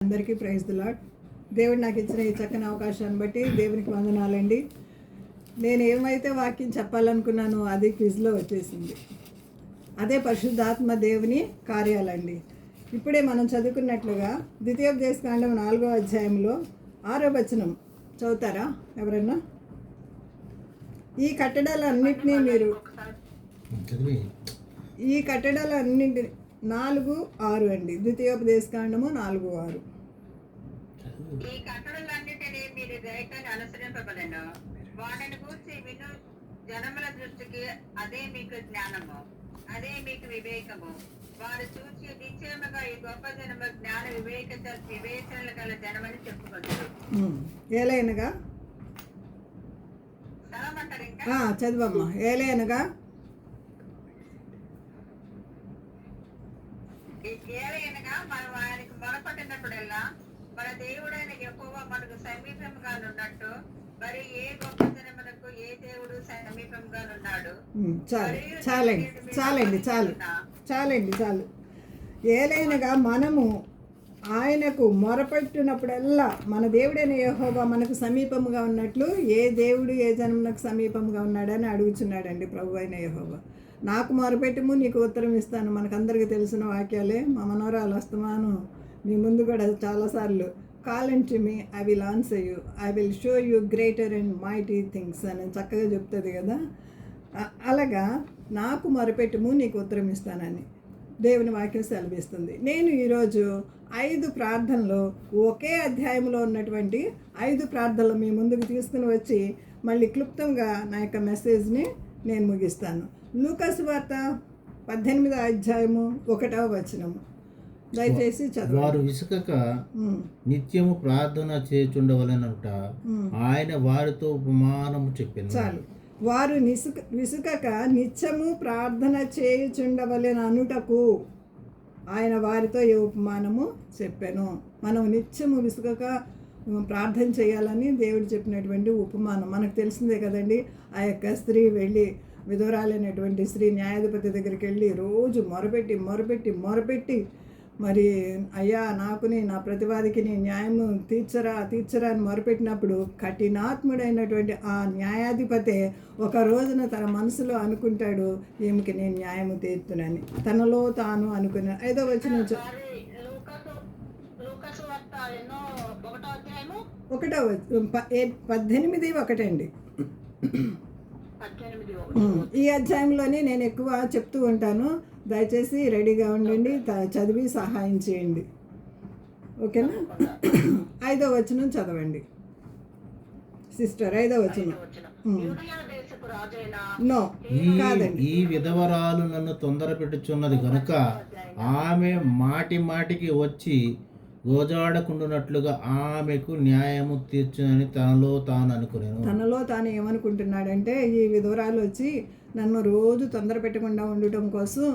అందరికీ praise the lord. దేవుడు నాకు ఇచ్చిన ఈ చక్కని అవకాశాన్ని బట్టి దేవునికి వందనాలండి. నేను ఏమైతే వాక్యం చెప్పాలనుకున్నానో అది క్విజ్లో వచ్చేసింది. అదే పరిశుద్ధాత్మ దేవుని కార్యాలండి. ఇప్పుడే మనం చదువుకున్నట్లుగా ద్వితీయోపదేశకాండం 4వ అధ్యాయంలో 6వ వచనం చదువుతారా ఎవరన్నా? ఈ కట్టడాలన్నింటినీ మీరు ఈ కట్టడాలన్నింటినీ 4:6 అండి. ద్వితీయోపదేశకాండము 4:6. ఈ కట్టడలన్నిటినీ మీరు దయకని అనుసరింపబడను. వాటిని గూర్చి విను జనముల దృష్టికి అదే మీకు జ్ఞానము, అదే మీకు వివేకము. వారు చూచి నిశ్చయముగా ఈ గొప్ప జనము జ్ఞాన వివేచనలు గల జనమని చెప్పుకుంటారు. ఏలైనగా చదవమంటారు ఇంకా? చదవమ్మా. ఏలైనగా ఏలైనగా మనం ఆయనకు మొరపట్టినప్పుడల్లా మన దేవుడైన యెహోవా మనకు సమీపంగా ఉన్నట్టు మరి ఏ గొప్ప జనమునకు ఏ దేవుడు సమీపంగా ఉన్నాడు. చాలు. ఏలైనగా మనము ఆయనకు మొరపెట్టినప్పుడల్లా మన దేవుడైన యెహోవా మనకు సమీపముగా ఉన్నట్లు ఏ దేవుడు ఏ జనమునకు సమీపముగా ఉన్నాడని అడుగుచున్నాడండి ప్రభు అయిన యెహోవా. నాకు మొరపెట్టుము నీకు ఉత్తరం ఇస్తాను. మనకందరికీ తెలిసిన వాక్యాలే. మా మనోరాలు వస్తామాను మీ ముందు కూడా చాలాసార్లు call and to me, I will answer you, I will show you greater and mighty things అని చక్కగా చెప్తుంది కదా. అలాగా నాకు మొరపెట్టుము నీకు ఉత్తరం ఇస్తానని దేవుని వాక్యం సెలవిస్తుంది. నేను ఈరోజు 5 ప్రార్థనలు ఒకే అధ్యాయంలో ఉన్నటువంటి 5 ప్రార్థనలు మీ ముందుకు తీసుకుని వచ్చి మళ్ళీ క్లుప్తంగా నా యొక్క మెసేజ్ని నేను ముగిస్తాను. లూకాసు వార్త 18వ అధ్యాయము 1వ వచనము దయచేసి చదువు. వారు విసుకక నిత్యము ప్రార్థన చేయుచుండవలెనంట ఆయన వారితో ఉపమానము చెప్పెను. చాలు. వారు విసుకక నిత్యము ప్రార్థన చేయుచుండవలెననుటకు ఆయన వారితో ఏ ఉపమానము చెప్పాను. మనం నిత్యము విసుకక ప్రార్థన చేయాలని దేవుడు చెప్పినటువంటి ఉపమానం మనకు తెలిసిందే కదండి. ఆ యొక్క స్త్రీ వెళ్ళి, విధురాలైనటువంటి స్త్రీ న్యాయాధిపతి దగ్గరికి వెళ్ళి రోజు మొరపెట్టి మరి అయ్యా నాకుని నా ప్రతివాదికి న్యాయము తీర్చరా అని మొరపెట్టినప్పుడు కఠినాత్ముడైనటువంటి ఆ న్యాయాధిపతే ఒక రోజున తన మనసులో అనుకుంటాడు, ఈమెకి నేను న్యాయము తీర్చునని తనలో తాను అనుకుని. 5వ వచనం 18:1 అండి. ఈ అధ్యాయంలోనే నేను ఎక్కువ చెప్తూ ఉంటాను. దయచేసి రెడీగా ఉండండి, చదివి సహాయం చేయండి. ఓకేనా? 5వ వచనం చదవండి సిస్టర్. 5వ వచనం. నో కాదండి. ఈ విధవరాలు నన్ను తొందర పెట్టుచున్నది గనుక ఆమె మాటికి వచ్చి గోజాడకుండునట్లుగా ఆమెకు న్యాయము తీర్చునని తనలో తాను ఏమనుకుంటున్నాడంటే, ఈ విధవరాలు వచ్చి నన్ను రోజు తొందర పెట్టకుండా ఉండటం కోసం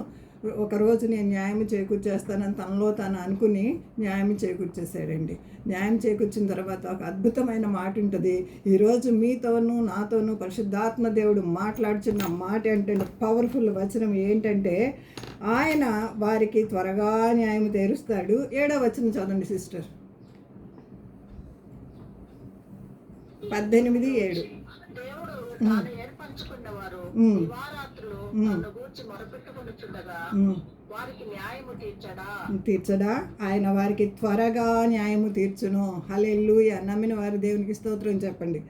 ఒకరోజు నేను న్యాయం చేకూర్చేస్తానని తనలో తాను అనుకుని న్యాయం చేకూర్చేసాడండి. న్యాయం చేకూర్చిన తర్వాత ఒక అద్భుతమైన మాట ఉంటుంది. ఈరోజు మీతోనూ నాతోనూ పరిశుద్ధాత్మ దేవుడు మాట్లాడుచున్న మాట ఏంటంటే, పవర్ఫుల్ వచనం ఏంటంటే, ఆయన వారికి త్వరగా న్యాయం తీరుస్తాడు. 7వ వచనం చదవండి సిస్టర్. 18:7. తీర్చడా ఆయన వారికి త్వరగా న్యాయము తీర్చును. హల్లెలూయా. నమ్మిన వారు దేవునికి స్తోత్రం చెప్పండి.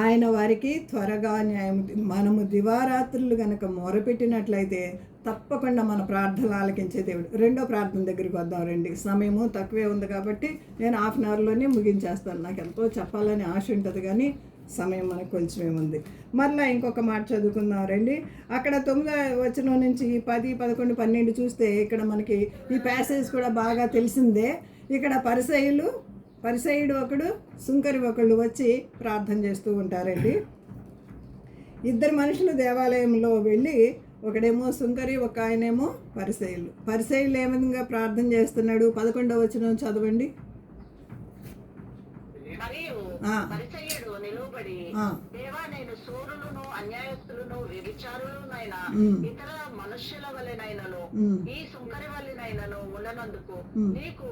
ఆయన వారికి త్వరగా న్యాయం. మనము దివారాత్రులు కనుక మొరపెట్టినట్లయితే తప్పకుండా మన ప్రార్థనలు ఆలకించే దేవుడు. 2వ ప్రార్థన దగ్గరికి వద్దాం రండి. సమయము తక్కువే ఉంది కాబట్టి నేను హాఫ్ అన్ అవర్లోనే ముగించేస్తాను. నాకు ఎంతో చెప్పాలని ఆశ ఉంటుంది కానీ సమయం మనకు కొంచెమే ఉంది. మరలా ఇంకొక మాట చదువుకుందాం రండి. అక్కడ 9వ వచనం నుంచి 10, 11, 12 చూస్తే ఇక్కడ మనకి ఈ ప్యాసేజ్ కూడా బాగా తెలిసిందే. ఇక్కడ పరిసయ్యుడు ఒకడు, సుంకరి ఒకళ్ళు వచ్చి ప్రార్థన చేస్తూ ఉంటారండి. 2 మనుషులు దేవాలయంలో వెళ్ళి, ఒకడేమో సుంకరి, ఒక ఆయనేమో పరిసయ్యులు ఏ విధంగా ప్రార్థన చేస్తున్నాడు? 11వ వచనం చదవండి. మరియు ఆ. పరిసయ్యుడు నిలువబడి, ఆ. దేవా, నేను శూరులను, అన్యాయస్తులను, వ్యభిచారులనైన ఉమ్. ఇతర మనుష్యుల వలెనైనను ఉమ్. ఈ సుంకరి వలెనైనను ఉన్ననందుకు ఉమ్. నీకు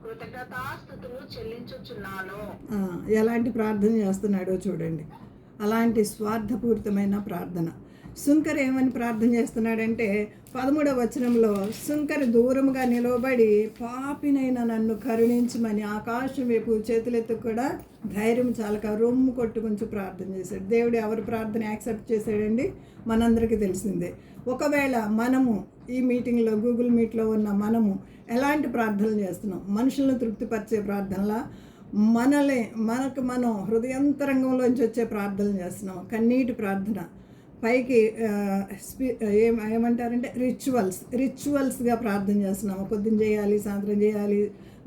కృతజ్ఞతాస్తుతులు చెల్లించుచున్నాను. ఎలాంటి ప్రార్థన చేస్తున్నాడో చూడండి. అలాంటి స్వార్థపూరితమైన ప్రార్థన. సుంకర్ ఏమని ప్రార్థన చేస్తున్నాడంటే 13వ వచనంలో, సుంకర్ దూరముగా నిలవబడి పాపినైన నన్ను కరుణించమని ఆకాశం వైపు చేతులెత్తు కూడా ధైర్యం చాలక రొమ్ము కొట్టుకుంటూ ప్రార్థన చేశాడు. దేవుడు ఎవరి ప్రార్థన యాక్సెప్ట్ చేశాడండి? మనందరికీ తెలిసిందే. ఒకవేళ మనము ఈ మీటింగ్లో, గూగుల్ మీట్లో ఉన్న మనము ఎలాంటి ప్రార్థనలు చేస్తున్నాం? మనుషులను తృప్తిపరిచే ప్రార్థనలా, మనకు మనం హృదయంతరంగంలోంచి వచ్చే ప్రార్థనలు చేస్తున్నాం. కన్నీటి ప్రార్థన, పైకి ఏమంటారంటే రిచువల్స్గా ప్రార్థన చేస్తున్నాము. పొద్దున్న చేయాలి, సాయంత్రం చేయాలి,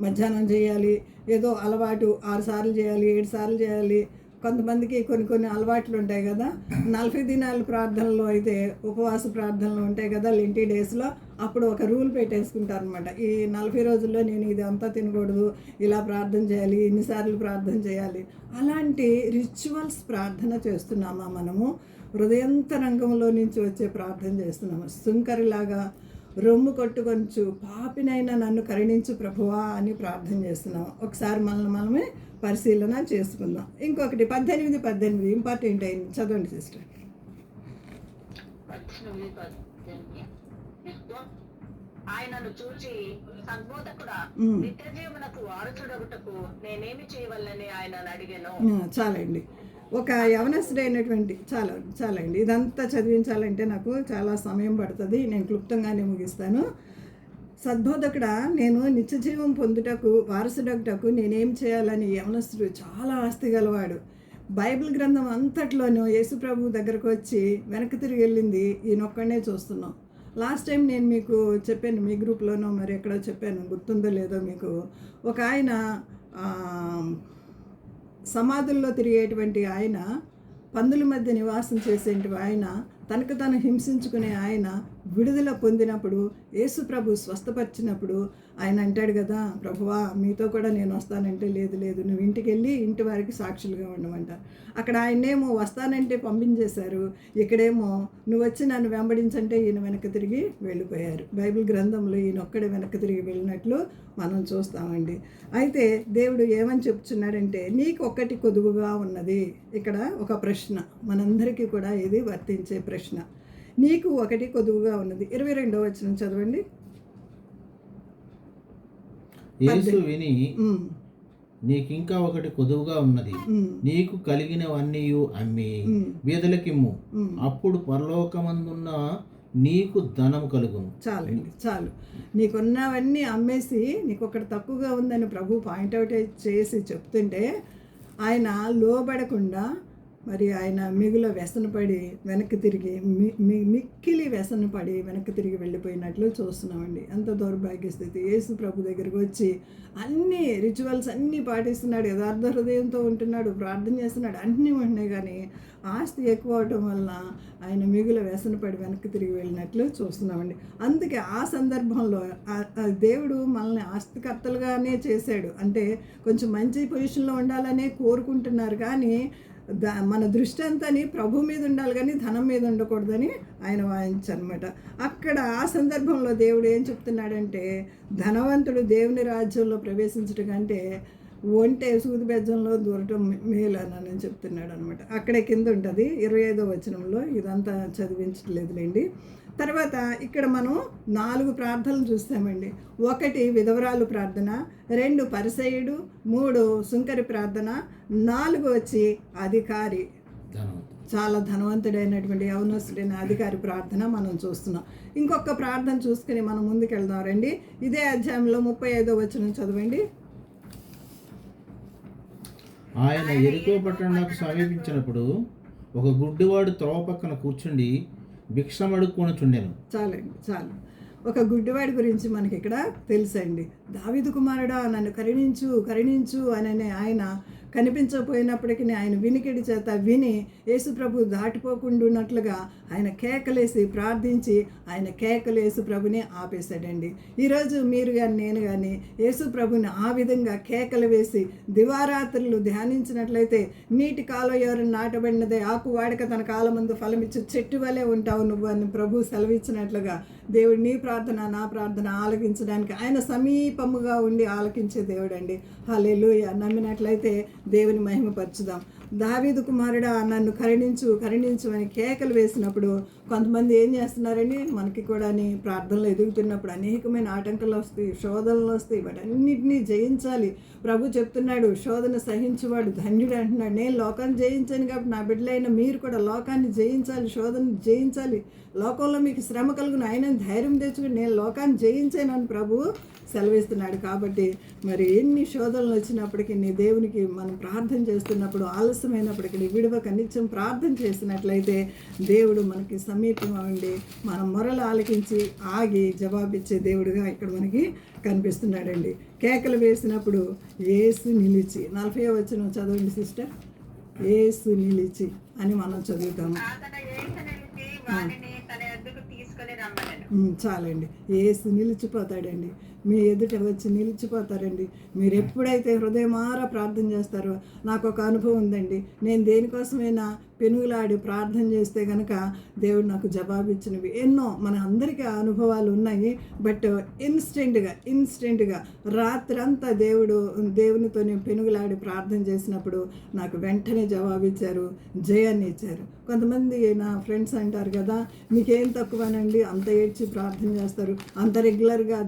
మధ్యాహ్నం చేయాలి, ఏదో అలవాటు 6 సార్లు చేయాలి, 7 సార్లు చేయాలి. కొంతమందికి కొన్ని అలవాట్లు ఉంటాయి కదా. 40 దినాల ప్రార్థనలో అయితే, ఉపవాస ప్రార్థనలు ఉంటాయి కదా లెంటీ డేస్లో, అప్పుడు ఒక రూల్ పెట్టేసుకుంటారు అనమాట. ఈ 40 రోజుల్లో నేను ఇది అంతా తినకూడదు, ఇలా ప్రార్థన చేయాలి, ఇన్నిసార్లు ప్రార్థన చేయాలి. అలాంటి రిచువల్స్ ప్రార్థన చేస్తున్నామా మనము? హృదయంతరంగంలో నుంచి వచ్చే ప్రార్థన చేస్తున్నాము. సుంకరిలాగా రొమ్ము కొట్టుకొంచు పాపినైనా నన్ను కరుణించు ప్రభువా అని ప్రార్థన చేస్తున్నాము. ఒకసారి మనమే పరిశీలన చేసుకుందాం. ఇంకొకటి 18 ఇంపార్టెంట్ అయింది, చదవండి సిస్టర్. ఆయనను చూచి, సద్బోధకుడా, నిత్య జీవనకు వారసుడగుటకు నేనేమి చేయవల్లని ఆయనను అడిగాను. చాలండి. ఒక యవనస్తుడైనటువంటి చాలండి. ఇదంతా చదివించాలంటే నాకు చాలా సమయం పడుతుంది. నేను క్లుప్తంగానే ముగిస్తాను. సద్బోధకుడా, నేను నిత్యజీవం పొందుటకు వారసుడగుటకు నేనేం చేయాలని యవనస్తుడు చాలా ఆస్తి గలవాడు. బైబిల్ గ్రంథం అంతట్లోనూ యేసుప్రభు దగ్గరకు వచ్చి వెనక్కి తిరిగి వెళ్ళింది ఈయనొక్కడనే చూస్తున్నాం. లాస్ట్ టైం నేను మీకు చెప్పాను, మీ గ్రూప్లోనో మరి ఎక్కడో చెప్పాను, గుర్తుందో లేదో మీకు. ఒక ఆయన సమాధుల్లో తిరిగేటువంటి ఆయన, పందుల మధ్య నివాసం చేసేటువంటి ఆయన, తనకు తను హింసించుకునే ఆయన విడుదల పొందినప్పుడు, యేసు ప్రభు స్వస్థపరిచినప్పుడు ఆయన అంటాడు కదా, ప్రభువా మీతో కూడా నేను వస్తానంటే, లేదు నువ్వు ఇంటికి వెళ్ళి ఇంటి వారికి సాక్షులుగా ఉండమంటారు. అక్కడ ఆయన్నేమో వస్తానంటే పంపించేశారు, ఇక్కడేమో నువ్వు వచ్చి నన్ను వెంబడించంటే ఈయన వెనక్కి తిరిగి వెళ్ళిపోయారు. బైబిల్ గ్రంథంలో ఈయన ఒక్కడే వెనక్కి తిరిగి వెళ్ళినట్లు మనం చూస్తామండి. అయితే దేవుడు ఏమని చెప్తున్నాడంటే, నీకు ఒక్కటి కొదువుగా ఉన్నది. ఇక్కడ ఒక ప్రశ్న, మనందరికీ కూడా ఇది వర్తించే ప్రశ్న. నీకు ఒకటి కొదువుగా ఉన్నది. 22వ వచనం చదవండి. యేసు విని, నీకింకా ఒకటి కొదువుగా ఉన్నది, నీకు కలిగినవన్నీ అమ్మి బీదలకిమ్ము, అప్పుడు పరలోకమందున్న నీకు ధనము కలుగును. చాలు. నీకున్నవన్నీ అమ్మేసి నీకు ఒకటి తక్కువగా ఉందని ప్రభు పాయింట్అవుట్ చేసి చెప్తుంటే, ఆయన లోబడకుండా మరి ఆయన మిగుల వ్యసనపడి వెనక్కి తిరిగి మిక్కిలి వ్యసనపడి వెనక్కి తిరిగి వెళ్ళిపోయినట్లు చూస్తున్నామండి. అంత దౌర్భాగ్య స్థితి. యేసు ప్రభు దగ్గరికి వచ్చి అన్ని రిచువల్స్ అన్నీ పాటిస్తున్నాడు, యథార్థ హృదయంతో ఉంటున్నాడు, ప్రార్థన చేస్తున్నాడు, అన్నీ ఉంటున్నాయి. కానీ ఆస్తి ఎక్కువ అవటం వల్ల ఆయన మిగుల వ్యసనపడి వెనక్కి తిరిగి వెళ్ళినట్లు చూస్తున్నామండి. అందుకే ఆ సందర్భంలో దేవుడు మనల్ని ఆస్తికర్తలుగానే చేశాడు. అంటే కొంచెం మంచి పొజిషన్లో ఉండాలనే కోరుకుంటున్నారు, కానీ మన దృష్టి అంతాని ప్రభు మీద ఉండాలి, కానీ ధనం మీద ఉండకూడదని ఆయన వాయించనమాట. అక్కడ ఆ సందర్భంలో దేవుడు ఏం చెప్తున్నాడంటే, ధనవంతుడు దేవుని రాజ్యంలో ప్రవేశించడం కంటే ఒంటే సూది బెజ్జంలో దూరటం మేలు అని చెప్తున్నాడు అనమాట. అక్కడే కింద ఉంటుంది 25వ వచనంలో. ఇదంతా చదివించట్లేదులేండి. తర్వాత ఇక్కడ మనం 4 ప్రార్థనలు చూస్తామండి. 1 విధవరాలు ప్రార్థన, 2 పరిసయ్యుడు, 3 సుంకరి ప్రార్థన, 4 వచ్చి అధికారి, చాలా ధనవంతుడైనటువంటి యవనస్తుడైన అధికారి ప్రార్థన మనం చూస్తున్నాం. ఇంకొక ప్రార్థన చూసుకుని మనం ముందుకు వెళ్దాం రండి. ఇదే అధ్యాయంలో 35వ వచనం చదవండి. ఆయన యెరికో పట్టణానికి సమీపించినప్పుడు ఒక గుడ్డివాడు త్రోవ పక్కన కూర్చుండి భిక్షమడుక్కొనుచుండెను. చాలు. ఒక గుడ్డివాడి గురించి మనకి ఇక్కడ తెలుసండి. దావీదు కుమారుడా నన్ను కరుణించు అని ఆయన కనిపించకపోయినప్పటికీ ఆయన వినికిడి చేత విని యేసు ప్రభు దాటిపోకుండా ఉన్నట్లుగా ఆయన కేకలేసి ప్రార్థించి ఆయన కేకలు యేసు ప్రభుని ఆపేశాడండి. ఈరోజు మీరు కానీ నేను కానీ యేసు ప్రభుని ఆ విధంగా కేకలు వేసి దివారాత్రులు ధ్యానించినట్లయితే నీటి కాలం ఎవరిని నాటబడినదే ఆకు వాడక తన కాలం ముందు ఫలమిచ్చు చెట్టు వలె ఉంటావు నువ్వు అని ప్రభు సెలవిచ్చినట్లుగా దేవుడు నీ ప్రార్థన నా ప్రార్థన ఆలకించడానికి ఆయన సమీపముగా ఉండి ఆలకించే దేవుడు అండి. హల్లెలూయా. నమ్మినట్లయితే దేవుని మహిమపరచుదాం. దావీదు కుమారుడా నన్ను కరుణించు అని కేకలు వేసినప్పుడు కొంతమంది ఏం చేస్తున్నారండి, మనకి కూడా ప్రార్థనలు ఎదుగుతున్నప్పుడు అనేకమైన ఆటంకాలు వస్తాయి, శోధనలు వస్తాయి. వాటన్నిటినీ జయించాలి. ప్రభు చెప్తున్నాడు, శోధన సహించువాడు ధన్యుడు అంటున్నాడు. నేను లోకాన్ని జయించాను కాబట్టి నా బిడ్డలైన మీరు కూడా లోకాన్ని జయించాలి, శోధన జయించాలి. లోకంలో మీకు శ్రమ కలుగును, ఆయన ధైర్యం తెచ్చుకుని నేను లోకాన్ని జయించానని ప్రభు సెలవిస్తున్నాడు. కాబట్టి మరి ఎన్ని శోధనలు వచ్చినప్పటికీ నీ దేవునికి మనం ప్రార్థన చేస్తున్నప్పుడు ఆలస్యమైనప్పటికీ విడవక నిత్యం ప్రార్థన చేసినట్లయితే దేవుడు మనకి సమీపంగా ఉండి మన మొరలు ఆలకించి ఆగి జవాబిచ్చే దేవుడుగా ఇక్కడ మనకి కనిపిస్తున్నాడండి. కేకలు వేసినప్పుడు యేసు నిలిచి 40వ వచనం చదవండి సిస్టర్. యేసు నిలిచి అని మనం చదువుతాము. చాలండి. యేసు నిలిచిపోతాడండి, మీ ఎదుట వచ్చి నిలిచిపోతారండి. మీరు ఎప్పుడైతే హృదయమారా ప్రార్థన చేస్తారో, నాకు ఒక అనుభవం ఉందండి. నేను దేనికోసమైనా పెనుగులాడి ప్రార్థన చేస్తే కనుక దేవుడు నాకు జవాబు ఇచ్చినవి ఎన్నో మన అందరికీ అనుభవాలు ఉన్నాయి. బట్ ఇన్స్టెంట్గా రాత్రంతా దేవునితో నేను పెనుగులాడి ప్రార్థన చేసినప్పుడు నాకు వెంటనే జవాబు ఇచ్చారు, జయాన్ని ఇచ్చారు. కొంతమంది నా ఫ్రెండ్స్ అంటారు కదా, మీకేం తక్కువనండి, అంత ఏడ్చి ప్రార్థన చేస్తారు, అంత రెగ్యులర్గా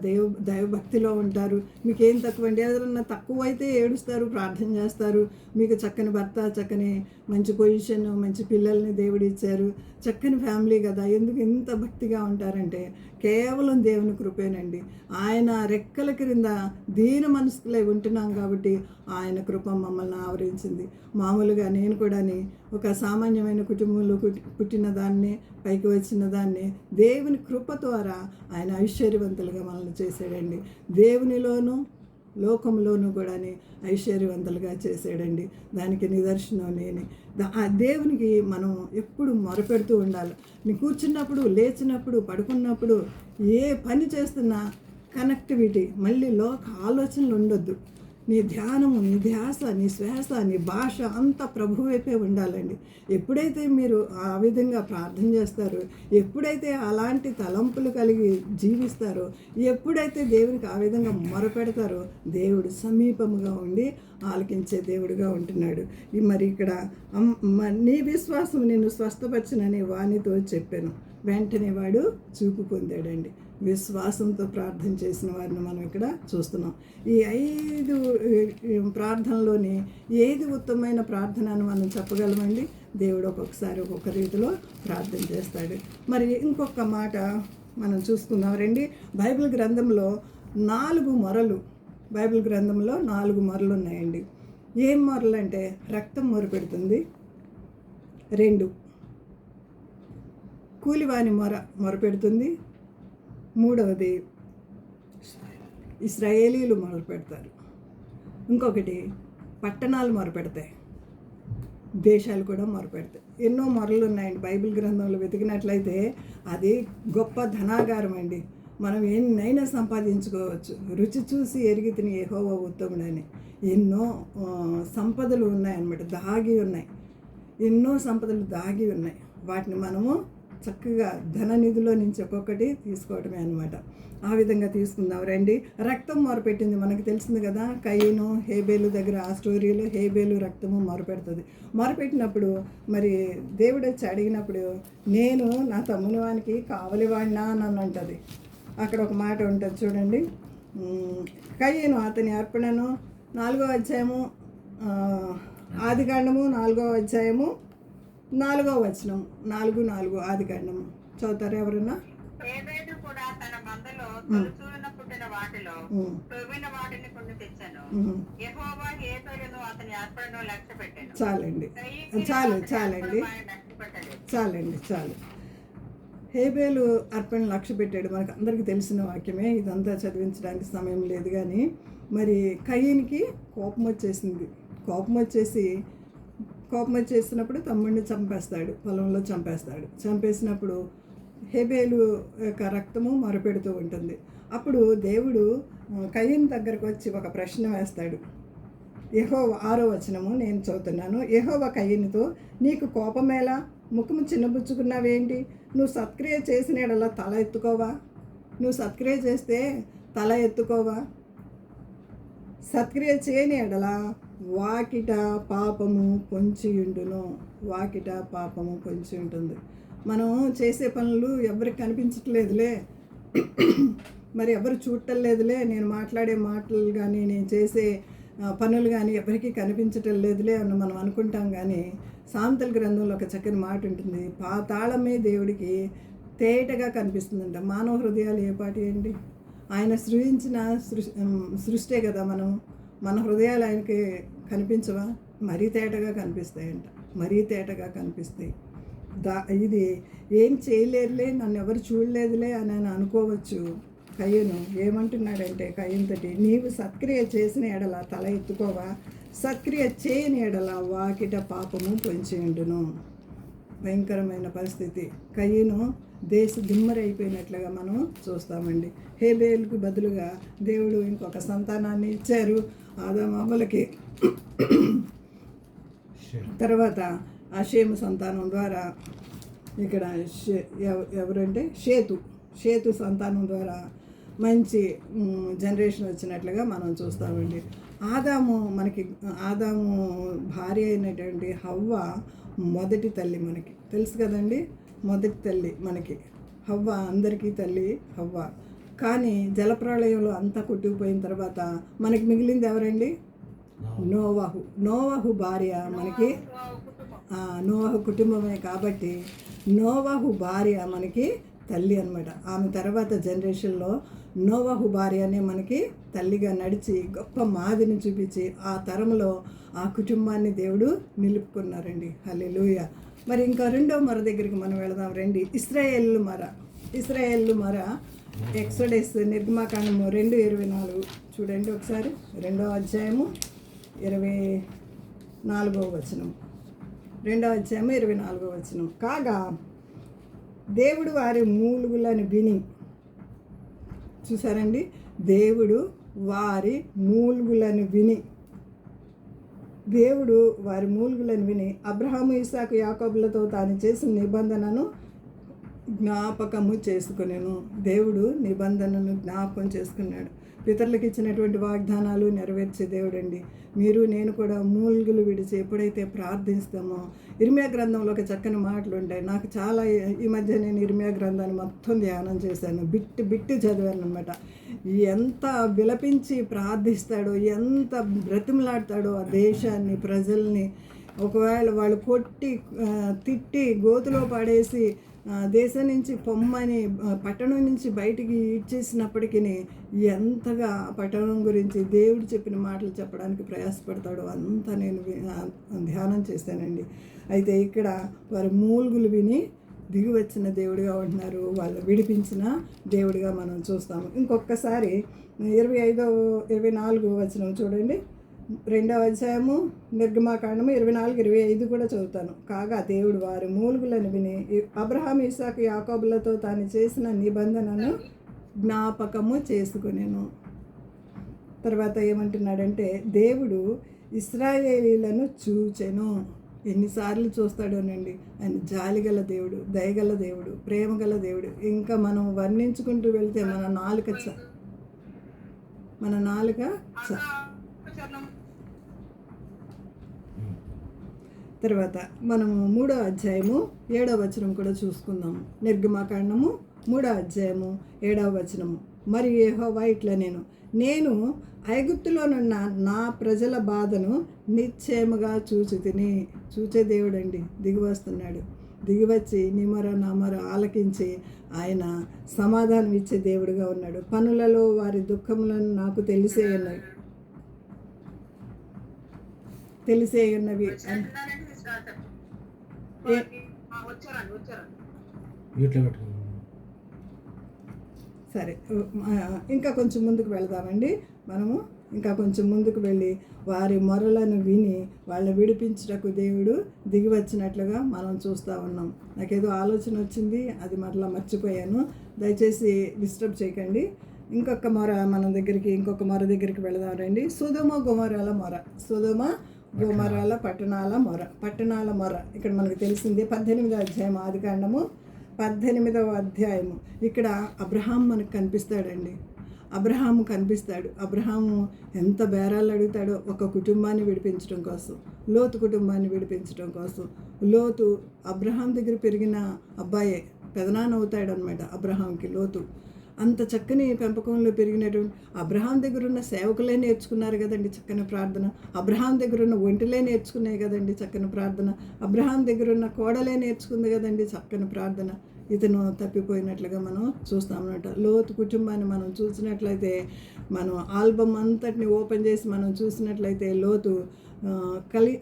దైవభక్తిలో ఉంటారు, మీకేం తక్కువ అండి, ఏదైనా తక్కువ అయితే ఏడుస్తారు, ప్రార్థన చేస్తారు, మీకు చక్కని భర్త, చక్కని మంచి పొజిషన్, మంచి పిల్లల్ని దేవుడు ఇచ్చారు, చక్కని ఫ్యామిలీ కదా, ఎందుకు ఇంత భక్తిగా ఉంటారంటే కేవలం దేవుని కృపేనండి. ఆయన రెక్కల క్రింద దీన మనసులై ఉంటున్నాం కాబట్టి ఆయన కృప మమ్మల్ని ఆవరించింది. మామూలుగా నేను కూడా ఒక సామాన్యమైన కుటుంబంలో పుట్టిన దాన్ని, పైకి వచ్చిన దాన్ని దేవుని కృప ద్వారా ఆయన ఐశ్వర్యవంతులుగా మనల్ని చేశాడండి. దేవునిలోనూ లోకంలోనూ కూడా ఐశ్వర్యవంతులుగా చేసాడండి. దానికి నిదర్శనం నేనే. ఆ దేవునికి మనం ఎప్పుడు మొరపెడుతూ ఉండాలి. నీ కూర్చున్నప్పుడు, లేచినప్పుడు, పడుకున్నప్పుడు, ఏ పని చేస్తున్నా కనెక్టివిటీ, మళ్ళీ లోక ఆలోచనలు ఉండొద్దు. నీ ధ్యానము, నీ ధ్యాస, నీ శ్వాస, నీ భాష అంతా ప్రభు వైపే ఉండాలండి. ఎప్పుడైతే మీరు ఆ విధంగా ప్రార్థన చేస్తారో, ఎప్పుడైతే అలాంటి తలంపులు కలిగి జీవిస్తారో, ఎప్పుడైతే దేవునికి ఆ విధంగా మొరపెడతారో దేవుడు సమీపముగా ఉండి ఆలకించే దేవుడిగా ఉంటున్నాడు. మరి ఇక్కడ నీ విశ్వాసం నిన్ను స్వస్థపరచునని వానితో చెప్పాను, వెంటనే వాడు చూపు పొందాడండి. విశ్వాసంతో ప్రార్థన చేసిన వారిని మనం ఇక్కడ చూస్తున్నాం. ఈ 5 ప్రార్థనలోని ఏది ఉత్తమమైన ప్రార్థన అని మనం చెప్పగలమండి? దేవుడు ఒక్కొక్కసారి ఒక్కొక్క రీతిలో ప్రార్థన చేస్తాడు. మరి ఇంకొక మాట మనం చూసుకుందాం రండి. బైబిల్ గ్రంథంలో 4 మొరలు, బైబిల్ గ్రంథంలో 4 మొరలు ఉన్నాయండి. ఏం మొరలు అంటే రక్తం మొరపెడుతుంది, 2 కూలివాని మొరపెడుతుంది, 3వది ఇశ్రాయేలీలు మొరపెడతారు, ఇంకొకటి పట్టణాలు మొరపెడతాయి, దేశాలు కూడా మొరపెడతాయి. ఎన్నో మొరలు ఉన్నాయండి బైబిల్ గ్రంథంలో వెతికినట్లయితే. అది గొప్ప ధనాగారం అండి. మనం ఎన్నైనా సంపాదించుకోవచ్చు. రుచి చూసి ఎరిగి తిని యెహోవా ఉత్తముడని ఎన్నో సంపదలు ఉన్నాయన్నమాట, దాగి ఉన్నాయి. ఎన్నో సంపదలు దాగి ఉన్నాయి. వాటిని మనము చక్కగా ధన నిధిలో నుంచి ఒక్కొక్కటి తీసుకోవటమే అనమాట. ఆ విధంగా తీసుకుందాం రండి. రక్తం మొరపెట్టింది, మనకు తెలిసింది కదా, కయీను హేబేలు దగ్గర ఆ స్టోరీలో హేబేలు రక్తము మొరపెట్టినప్పుడు మరి దేవుడు వచ్చి అడిగినప్పుడు, నేను నా తమ్ముని వానికి కావలివాడినా అని అంటుంది. అక్కడ ఒక మాట ఉంటుంది చూడండి. కయీను అతని అర్పణను 4వ అధ్యాయము, ఆదికాండము 4వ అధ్యాయము 4వ వచనం, 4 ఆదికాండము చదువుతారు ఎవరన్నా? హేబేలు కూడా తన మందలో తొలిచూలున పుట్టిన వాటిలో తొవ్విన వాటిని కొన్ని తెచ్చాను. యెహోవా హేబేలును అతని అర్పణను లక్ష్య పెట్టాను. చాలు. హేబేలు అర్పణ లక్ష్య పెట్టాడు. మనకు అందరికీ తెలిసిన వాక్యమే, ఇదంతా చదివించడానికి సమయం లేదు. కానీ మరి కయీన్కి కోపం వచ్చేసింది. కోపం వచ్చేసినప్పుడు తమ్ముడిని చంపేస్తాడు, పొలంలో చంపేసినప్పుడు హేబేలు యొక్క రక్తము మొరపెడుతూ ఉంటుంది. అప్పుడు దేవుడు కయీను దగ్గరకు వచ్చి ఒక ప్రశ్న వేస్తాడు. యెహోవా 6వ వచనము నేను చదువుతున్నాను. యెహోవా కయీనుతో, నీకు కోపమేలా, ముఖము చిన్నబుచ్చుకున్నావేంటి? నువ్వు సత్క్రియ చేసిన యెడల తల ఎత్తుకోవా? నువ్వు సత్క్రియ చేస్తే తల ఎత్తుకోవా? సత్క్రియ చేయని యెడల వాకిట పాపము పొంచి ఉండును. వాకిట పాపము పొంచి ఉంటుంది. మనం చేసే పనులు ఎవరికి కనిపించట్లేదులే, మరి ఎవరు చూడటం లేదులే, నేను మాట్లాడే మాటలు కానీ నేను చేసే పనులు కానీ ఎవరికి కనిపించటం లేదులే అని మనం అనుకుంటాం. కానీ సామెతల గ్రంథంలో ఒక చక్కని మాట ఉంటుంది, పాతాళమే దేవుడికి తేటగా కనిపిస్తుందంట. మానవ హృదయాలు ఏ పాటి అండి? ఆయన సృజించిన సృష్టే కదా మనం. మన హృదయాలు ఆయనకి కనిపించవా? మరీ తేటగా కనిపిస్తాయంట, మరీ తేటగా కనిపిస్తాయి. ఇది ఏం చేయలేరులే, నన్ను ఎవరు చూడలేదులే అని ఆయన అనుకోవచ్చు. కయ్యను ఏమంటున్నాడంటే, కయ్యంతటి నీవు సత్క్రియ చేసిన ఎడల తల ఎత్తుకోవా? సత్క్రియ చేయని ఎడల వాకిట పాపము పొంచి ఉండును. భయంకరమైన పరిస్థితి. కయ్యను దేశ దిమ్మరైపోయినట్లుగా మనం చూస్తామండి. హేబేలుకు బదులుగా దేవుడు ఇంకొక సంతానాన్ని ఇచ్చారు ఆదాము అవ్వలకి. తర్వాత ఆ షేము సంతానం ద్వారా ఇక్కడ ఎవరంటే షేతు సంతానం ద్వారా మంచి జనరేషన్ వచ్చినట్లుగా మనం చూస్తామండి. ఆదాము భార్య అయినటువంటి హవ్వ మొదటి తల్లి మనకి తెలుసు కదండి. మొదటి తల్లి మనకి హవ్వ, అందరికీ తల్లి హవ్వ. కానీ జలప్రళయంలో అంతా కొట్టుకుపోయిన తర్వాత మనకి మిగిలింది ఎవరండి? నోవహు భార్య మనకి, నోవహు కుటుంబమే కాబట్టి నోవహు భార్య మనకి తల్లి అనమాట. ఆమె తర్వాత జనరేషన్లో నోవహు భార్యనే మనకి తల్లిగా నడిచి గొప్ప మాదిని చూపించి ఆ తరంలో ఆ కుటుంబాన్ని దేవుడు నిలుపుకున్నారండి. హల్లెలూయా. మరి ఇంకా 2వ మొర దగ్గరికి మనం వెళదాం రండి. ఇశ్రాయేలు మొర ఎక్సోడస్ నిర్గమాకాండము 2:24 చూడండి ఒకసారి. 2వ అధ్యాయము 24వ వచనం. 2వ అధ్యాయము 24వ వచనం. కాగా దేవుడు వారి మూలుగులను విని, చూసారండి, దేవుడు వారి మూలుగులను విని అబ్రహాము, ఇస్సాకు, యాకోబులతో తాను చేసిన నిబంధనను జ్ఞాపకము చేసుకునేను. దేవుడు నిబంధనను జ్ఞాపకం చేసుకున్నాడు. పితరులకు ఇచ్చినటువంటి వాగ్దానాలు నెరవేర్చే దేవుడండి. మీరు నేను కూడా మూలుగులు విడిచి ఎప్పుడైతే ప్రార్థిస్తామో, ఇర్మియా గ్రంథంలో ఒక చక్కని మాటలు ఉంటాయి. నాకు చాలా ఈ మధ్య నేను ఇర్మియా గ్రంథాన్ని మొత్తం ధ్యానం చేశాను, బిట్టి చదివాను అనమాట. ఎంత విలపించి ప్రార్థిస్తాడో, ఎంత బ్రతిమలాడతాడో ఆ దేశాన్ని, ప్రజల్ని. ఒకవేళ వాళ్ళు కొట్టి తిట్టి గోతులో పడేసి దేశం నుంచి పొమ్మని పట్టణం నుంచి బయటికి ఇచ్చేసినప్పటికీ ఎంతగా పట్టణం గురించి దేవుడు చెప్పిన మాటలు చెప్పడానికి ప్రయాసపడతాడో అంతా నేను ధ్యానం చేశానండి. అయితే ఇక్కడ వారి మూలుగులు విని దిగి వచ్చిన దేవుడిగా ఉంటున్నారు, వాళ్ళు విడిపించిన దేవుడిగా మనం చూస్తాము. ఇంకొకసారి 24వ వచనం చూడండి. 2వ అధ్యాయము నిర్గమాకాండము 24-25 కూడా చదువుతాను. కాగా దేవుడు వారి మూలుగులను విని అబ్రహాము, ఇస్సాకు, యాకోబులతో తాను చేసిన నిబంధనను జ్ఞాపకము చేసుకునేను. తర్వాత ఏమంటున్నాడంటే, దేవుడు ఇశ్రాయేలీలను చూచెను. ఎన్నిసార్లు చూస్తాడోనండి. ఆయన జాలిగల దేవుడు, దయగల దేవుడు, ప్రేమగల దేవుడు. ఇంకా మనం వర్ణించుకుంటూ వెళ్తే మన నాలుక తర్వాత మనము 3వ అధ్యాయము 7వ వచనం కూడా చూసుకుందాము. నిర్గమాకాండము 3వ అధ్యాయము 7వ వచనము. మరి యెహోవా ఇట్లా నేను ఐగుప్తులోనున్న నా ప్రజల బాధను నిశ్చయముగా చూచే దేవుడండి. దిగివస్తున్నాడు. దిగివచ్చి నా మొర ఆలకించి ఆయన సమాధానం ఇచ్చే దేవుడిగా ఉన్నాడు. పనులలో వారి దుఃఖములను నాకు తెలిసే ఉన్నవి. సరే, ఇంకా కొంచెం ముందుకు వెళదామండి. మనము ఇంకా కొంచెం ముందుకు వెళ్ళి వారి మొరలను విని వాళ్ళని విడిపించుటకు దేవుడు దిగి వచ్చినట్లుగా మనం చూస్తూ ఉన్నాం. నాకేదో ఆలోచన వచ్చింది, అది మరలా మర్చిపోయాను. దయచేసి డిస్టర్బ్ చేయకండి. ఇంకొక మొర ఇంకొక మొర దగ్గరికి వెళదాం రండి. సొదొమ గొమొర్రాల మొర, సొదొమ గొమొర్రాల పట్టణాల మొర ఇక్కడ మనకు తెలిసింది. 18వ అధ్యాయం, ఆదికాండము 18వ అధ్యాయము. ఇక్కడ అబ్రహాం మనకు కనిపిస్తాడండి. అబ్రహాము అబ్రహాము ఎంత బేరాలు అడుగుతాడో ఒక కుటుంబాన్ని విడిపించడం కోసం, లోతు కుటుంబాన్ని విడిపించడం కోసం. లోతు అబ్రహాం దగ్గర పెరిగిన అబ్బాయే, పెదనాన్న అవుతాడు అనమాట అబ్రహాంకి లోతు. అంత చక్కని పెంపకంలో పెరిగినటువంటి అబ్రహాం దగ్గర ఉన్న సేవకులే నేర్చుకున్నారు కదండి చక్కని ప్రార్థన. అబ్రహాం దగ్గర ఉన్న ఒంటిలే నేర్చుకున్నాయి కదండి చక్కని ప్రార్థన. అబ్రహాం దగ్గర ఉన్న కోడలే నేర్చుకుంది కదండి చక్కని ప్రార్థన. ఇతను తప్పిపోయినట్లుగా మనం చూస్తామన్నమాట. లోతు కుటుంబాన్ని మనం చూసినట్లయితే, మనం ఆల్బమ్ అంతటిని ఓపెన్ చేసి మనం చూసినట్లయితే లోతు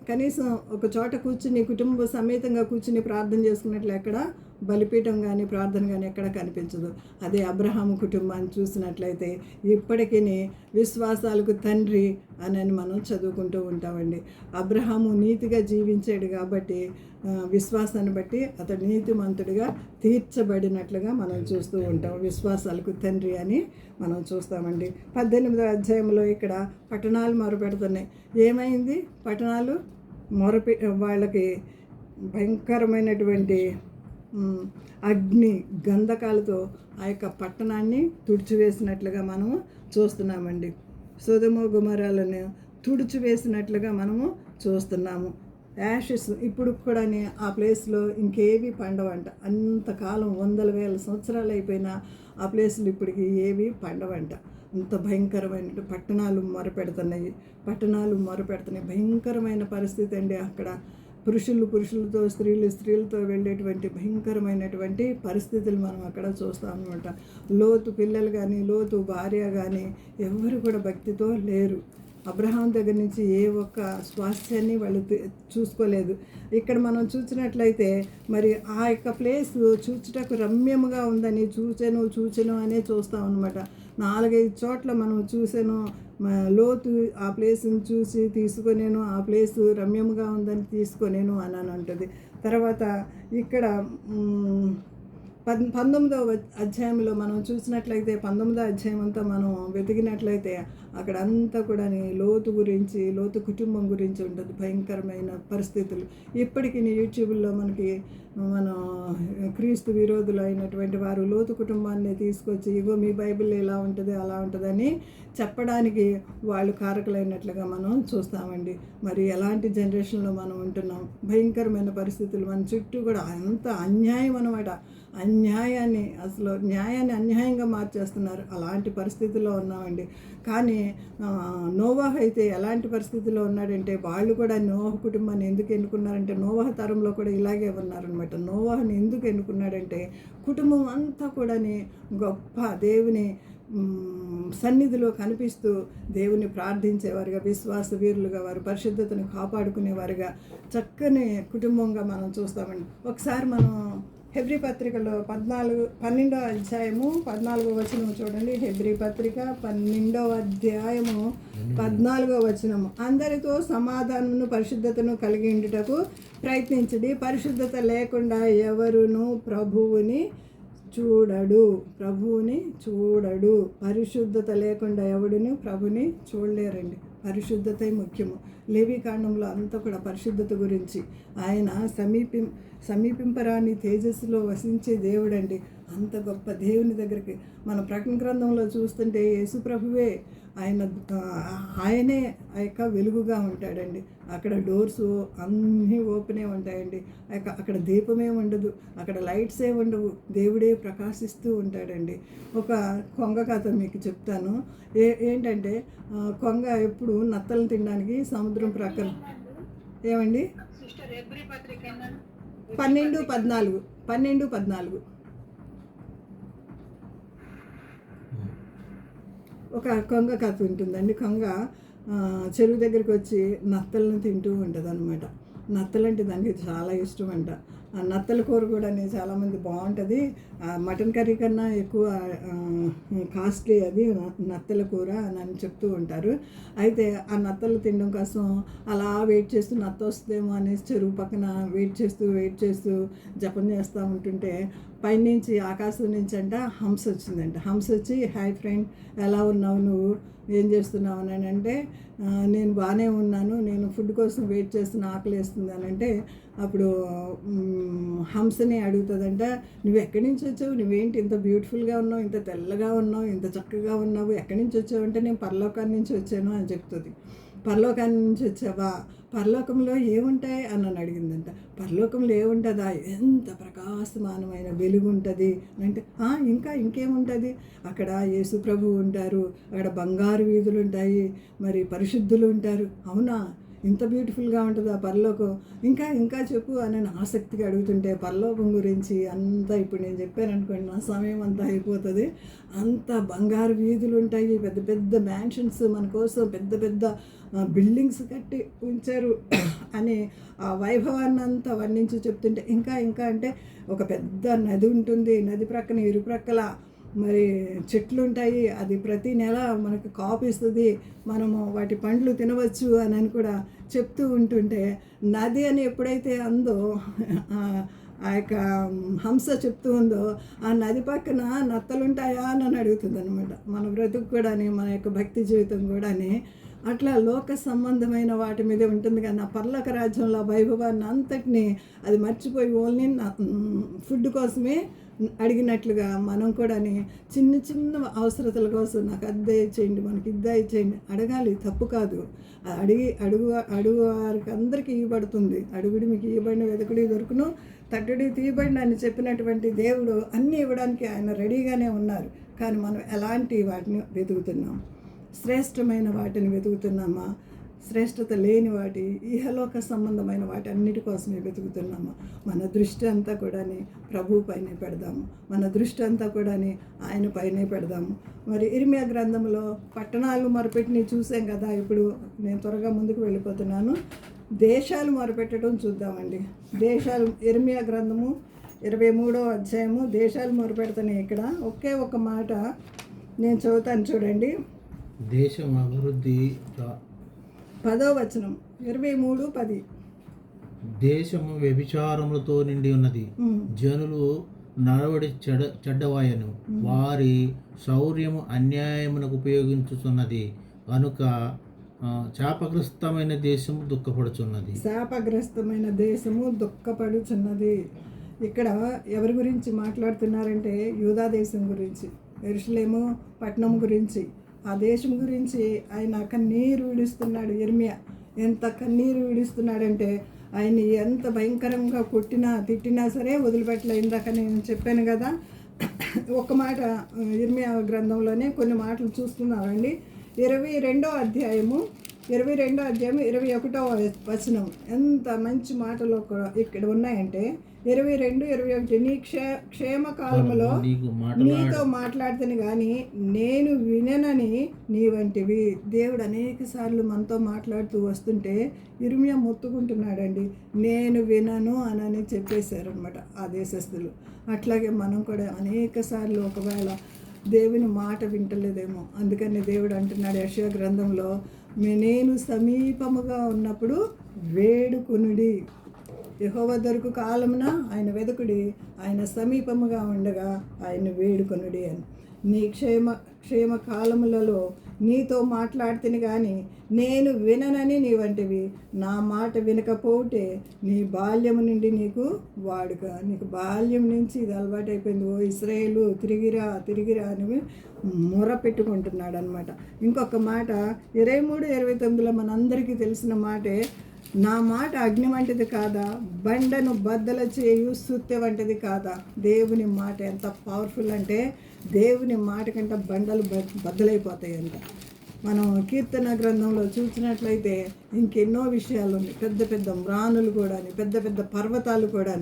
కనీసం ఒక చోట కూర్చుని కుటుంబ సమేతంగా కూర్చుని ప్రార్థన చేసుకున్నట్లు ఎక్కడ బలిపీఠం కానీ ప్రార్థన కానీ ఎక్కడ కనిపించదు. అదే అబ్రహాము కుటుంబాన్ని చూసినట్లయితే ఇప్పటికీ విశ్వాసాలకు తండ్రి అని మనం చదువుకుంటూ ఉంటామండి. అబ్రహాము నీతిగా జీవించాడు కాబట్టి విశ్వాసాన్ని బట్టి అతడు నీతిమంతుడిగా తీర్చబడినట్లుగా మనం చూస్తూ ఉంటాం. విశ్వాసాలకు తండ్రి అని మనం చూస్తామండి. 18వ అధ్యాయంలో ఇక్కడ పట్టణాలు మొరపెడుతున్నాయి. ఏమైంది? పట్టణాలు వాళ్ళకి భయంకరమైనటువంటి అగ్ని గంధకాలతో ఆ యొక్క పట్టణాన్ని తుడిచివేసినట్లుగా మనము చూస్తున్నామండి. సొదొమ గొమొర్రాలను తుడిచివేసినట్లుగా మనము చూస్తున్నాము. యాషెస్ ఇప్పుడు కూడా ఆ ప్లేస్లో ఇంకేవి పండవంట. అంతకాలం 100,000 సంవత్సరాలు అయిపోయినా ఆ ప్లేస్లు ఇప్పటికి ఏవి పండవంట. అంత భయంకరమైన పట్టణాలు మొరపెడుతున్నాయి. భయంకరమైన పరిస్థితి అండి. అక్కడ పురుషులతో స్త్రీలతో వెళ్ళేటువంటి భయంకరమైనటువంటి పరిస్థితులు మనం అక్కడ చూస్తాం అన్నమాట. లోతు పిల్లలు కానీ లోతు భార్య కానీ ఎవరు కూడా భక్తితో లేరు. అబ్రహాం దగ్గర నుంచి ఏ ఒక్క స్వాస్థ్యాన్ని వాళ్ళు చూసుకోలేదు. ఇక్కడ మనం చూసినట్లయితే మరి ఆ యొక్క ప్లేస్ చూచుటకు రమ్యముగా ఉందని చూచెను అనే చూస్తాం అనమాట. 4-5 చోట్ల మనం చూసాను. లోతు ఆ ప్లేస్ని చూసి తీసుకొనేను, ఆ ప్లేసు రమ్యముగా ఉందని తీసుకొనేను అని అంటుంది. తర్వాత ఇక్కడ 19వ అధ్యాయంలో మనం చూసినట్లయితే 19వ అధ్యాయం అంతా మనం వెతికినట్లయితే అక్కడ అంతా కూడా లోతు కుటుంబం గురించి ఉంటుంది. భయంకరమైన పరిస్థితులు ఇప్పటికీ యూట్యూబ్లో మనకి మన క్రీస్తు విరోధులు అయినటువంటి వారు లోతు కుటుంబాన్ని తీసుకొచ్చి ఇగో మీ బైబిల్ ఇలా ఉంటుంది అలా ఉంటుందని చెప్పడానికి వాళ్ళు కారకులైనట్లుగా మనం చూస్తామండి. మరి ఎలాంటి జనరేషన్లో మనం ఉంటున్నాం? భయంకరమైన పరిస్థితులు మన చుట్టూ కూడా అంత అన్యాయం అన్నమాట. న్యాయాన్ని అన్యాయంగా మార్చేస్తున్నారు. అలాంటి పరిస్థితుల్లో ఉన్నామండి. కానీ నోవాహు అయితే ఎలాంటి పరిస్థితుల్లో ఉన్నాడంటే, వాళ్ళు కూడా నోవాహు కుటుంబాన్ని ఎందుకు ఎన్నుకున్నారంటే, నోవాహు తరంలో కూడా ఇలాగే ఉన్నారనమాట. నోవాహుని ఎందుకు ఎన్నుకున్నాడంటే, కుటుంబం అంతా కూడా గొప్ప దేవుని సన్నిధిలో కనిపిస్తూ దేవుని ప్రార్థించేవారుగా, విశ్వాస వీరులుగా, వారు పరిశుద్ధతను కాపాడుకునేవారుగా చక్కని కుటుంబంగా మనం చూస్తామండి. ఒకసారి మనం హెబ్రీ పత్రికలో 12వ అధ్యాయము 14వ వచనం చూడండి. హెబ్రీ పత్రిక 12వ అధ్యాయము 14వ వచనము. అందరితో సమాధానమును పరిశుద్ధతను కలిగి ఉండుటకు ప్రయత్నించండి. పరిశుద్ధత లేకుండా ఎవరును ప్రభువుని చూడడు. పరిశుద్ధత లేకుండా ఎవడును ప్రభుని చూడలేరండి. పరిశుద్ధతే ముఖ్యము. లేవీకాండంలో అంతా కూడా పరిశుద్ధత గురించి, ఆయన సమీపింపరాని తేజస్సులో వసించే దేవుడండి. అంత గొప్ప దేవుని దగ్గరికి మన ప్రకటన గ్రంథంలో చూస్తుంటే యేసు ప్రభువే ఆయనే ఆ యొక్క వెలుగుగా ఉంటాడండి. అక్కడ డోర్స్ అన్నీ ఓపెనే ఉంటాయండి. అక్కడ దీపమే ఉండదు, అక్కడ లైట్సే ఉండవు, దేవుడే ప్రకాశిస్తూ ఉంటాడండి. ఒక కొంగ కథ మీకు చెప్తాను. ఏంటంటే కొంగ ఎప్పుడు నత్తలను తినడానికి సముద్రం ప్రక్కన ఏమండి 12-14 ఒక కొంగ కథ ఉంటుందండి. కొంగ చెరువు దగ్గరికి వచ్చి నత్తలను తింటూ ఉంటుంది అనమాట. నత్తలంటే దానికి చాలా ఇష్టం అంట. ఆ నత్తల కూర కూడా చాలామంది బాగుంటుంది. మటన్ కర్రీ కన్నా ఎక్కువ కాస్ట్లీ అది నత్తల కూర అని చెప్తూ ఉంటారు. అయితే ఆ నత్తలు తినడం కోసం అలా వెయిట్ చేస్తూ నత్త వస్తుందేమో అనేసి చెరువు పక్కన వెయిట్ చేస్తూ జపం చేస్తూ ఉంటుంటే పైనుంచి ఆకాశం నుంచి హంస వచ్చిందంట. హంస వచ్చి, హాయ్ ఫ్రెండ్, ఎలా ఉన్నావు, నువ్వు ఏం చేస్తున్నావు అని అంటే, నేను బాగానే ఉన్నాను, నేను ఫుడ్ కోసం వెయిట్ చేస్తున్న, ఆకలి వేస్తుంది అని అంటే, అప్పుడు హంసని అడుగుతుందంట, నువ్వు ఎక్కడి నుంచి వచ్చావు, నువ్వేంటి ఇంత బ్యూటిఫుల్గా ఉన్నావు, ఇంత తెల్లగా ఉన్నావు, ఇంత చక్కగా ఉన్నావు, ఎక్కడి నుంచి వచ్చావు అంటే, నేను పరలోకాన్ని నుంచి వచ్చాను అని చెప్తుంది. పరలోకాన్ని నుంచి వచ్చావా, పరలోకంలో ఏముంటాయి అని నన్ను అడిగిందంట. పరలోకంలో ఏముంటుందా, ఎంత ప్రకాశమానమైన వెలుగు ఉంటుంది అంటే, ఇంకేముంటుంది, అక్కడ యేసు ప్రభువు ఉంటారు, అక్కడ బంగారు వీధులు ఉంటాయి, మరి పరిశుద్ధులు ఉంటారు. అవునా, ఇంత బ్యూటిఫుల్గా ఉంటుంది ఆ పరలోకం, ఇంకా చెప్పు అని నేను ఆసక్తిగా అడుగుతుంటే, పరలోకం గురించి అంతా ఇప్పుడు నేను చెప్పాను అనుకోండి, నా సమయం అంతా అయిపోతుంది. అంత బంగారు వీధులు ఉంటాయి, పెద్ద పెద్ద మ్యాన్షన్స్ మన కోసం, పెద్ద పెద్ద బిల్డింగ్స్ కట్టి ఉంచారు అని ఆ వైభవాన్ని అంతా వర్ణించి చెప్తుంటే, ఇంకా అంటే ఒక పెద్ద నది ఉంటుంది, నది ప్రక్కన ఇరుప్రక్కల మరి చెట్లు ఉంటాయి, అది ప్రతి నెల మనకు కాపు ఇస్తుంది, మనము వాటి పండ్లు తినవచ్చు అని కూడా చెప్తూ ఉంటుంటే, నది అని ఎప్పుడైతే అందో ఆ యొక్క హంస చెప్తూ ఉందో, ఆ నది పక్కన నత్తలుంటాయా అని అడుగుతుంది అనమాట. మన బ్రతుకు కూడా, మన యొక్క భక్తి జీవితం కూడా అట్లా లోక సంబంధమైన వాటి మీదే ఉంటుంది. కానీ ఆ పరలోక రాజ్యంలో వైభవాన్ని అంతటినీ అది మర్చిపోయి ఓన్లీ ఫుడ్ కోసమే అడిగినట్లుగా మనం కూడా చిన్న అవసరతల కోసం నాకు అద్దె ఇచ్చేయండి, మనకి ఇద్దా ఇచ్చేయండి అడగాలి, తప్పు కాదు. అడుగు వారికి అందరికీ ఇవ్వబడుతుంది. అడుగుడి మీకు ఇవ్వబడిన, వెదకుడి దొరుకును, తట్టుడి తీయబడిన అని చెప్పినటువంటి దేవుడు అన్నీ ఇవ్వడానికి ఆయన రెడీగానే ఉన్నారు. కానీ మనం ఎలాంటి వాటిని వెతుకుతున్నాం? శ్రేష్టమైన వాటిని వెతుకుతున్నామా, శ్రేష్టత లేని వాటి, ఇహలోక సంబంధమైన వాటి అన్నిటి కోసమే వెతుకుతున్నాము? మన దృష్టి అంతా కూడా ప్రభు పైనే పెడదాము, మన దృష్టి అంతా కూడా ఆయన పైనే పెడదాము. మరి ఇర్మియా గ్రంథంలో పట్టణాలు మొరపెట్టిని చూసాం కదా. ఇప్పుడు నేను త్వరగా ముందుకు వెళ్ళిపోతున్నాను. దేశాలు మొరపెట్టడం చూద్దామండి. దేశాలు, ఇర్మియా గ్రంథము 23వ అధ్యాయము, దేశాలు మొరపెడతాయి. ఇక్కడ ఒకే ఒక మాట నేను చదువుతాను చూడండి. దేశం అభివృద్ధి 10వ వచనం, 23:10. దేశము వ్యభిచారములతో నిండి ఉన్నది, జనులు నడవడి చెడ్డవాయను, వారి శౌర్యము అన్యాయమునకు ఉపయోగించుచున్నది కనుక శాపగ్రస్తమైన దేశము దుఃఖపడుచున్నది. శాపగ్రస్తమైన దేశము దుఃఖపడుచున్నది. ఇక్కడ ఎవరి గురించి మాట్లాడుతున్నారంటే, యూదా దేశం గురించి, యెరూషలేము పట్టణం గురించి, ఆ దేశం గురించి ఆయన కన్నీరు విడుస్తున్నాడు. ఇర్మియా ఎంత కన్నీరు విడుస్తున్నాడంటే, ఆయన ఎంత భయంకరంగా కొట్టినా తిట్టినా సరే వదిలిపెట్టలే. ఇందాక నేను చెప్పాను కదా, ఒక మాట ఇర్మియా గ్రంథంలోనే కొన్ని మాటలు చూస్తున్నామండి. 22వ అధ్యాయము 21వ వచనం, ఎంత మంచి మాటలు ఇక్కడ ఉన్నాయంటే, 22-21, నీ క్షేమ కాలములో నీతో మాట్లాడుతాను కానీ నేను విననని నీ వంటివి. దేవుడు అనేక సార్లు మనతో మాట్లాడుతూ వస్తుంటే ఇర్మియా మొత్తుకుంటున్నాడండి, నేను వినను అని చెప్పేశారనమాట ఆ దేశస్తులు. అట్లాగే మనం కూడా అనేక సార్లు ఒకవేళ దేవుని మాట వింటలేదేమో, అందుకని దేవుడు అంటున్నాడు యెషయా గ్రంథంలో, నేను సమీపముగా ఉన్నప్పుడు వేడుకొనుడి, యెహోవా దొరుకు కాలమున ఆయన వెదకుడి, ఆయన సమీపముగా ఉండగా ఆయన వేడుకొనుడి అని. నీ క్షేమ కాలములలో నీతో మాట్లాడుతుని కానీ నేను విననని నీ వంటివి. నా మాట వినకపోతే నీ బాల్యము నుండి నీకు వాడుక, నీకు బాల్యం నుంచి ఇది అలవాటు అయిపోయింది. ఓ ఇశ్రాయేలు తిరిగిరా అని మొర పెట్టుకుంటున్నాడు అనమాట. ఇంకొక మాట 23-29లో మనందరికీ తెలిసిన మాటే, నా మాట అగ్ని వంటిది కాదా, బండను బద్దల చేయు సుత్తె వంటిది కాదా. దేవుని మాట ఎంత పవర్ఫుల్ అంటే, దేవుని మాట కంటే బండలు బద్దలైపోతాయంట. మనం కీర్తన గ్రంథంలో చూసినట్లయితే ఇంకెన్నో విషయాలు ఉన్నాయి. పెద్ద పెద్ద మ్రానులు కూడా, పెద్ద పెద్ద పర్వతాలు కూడా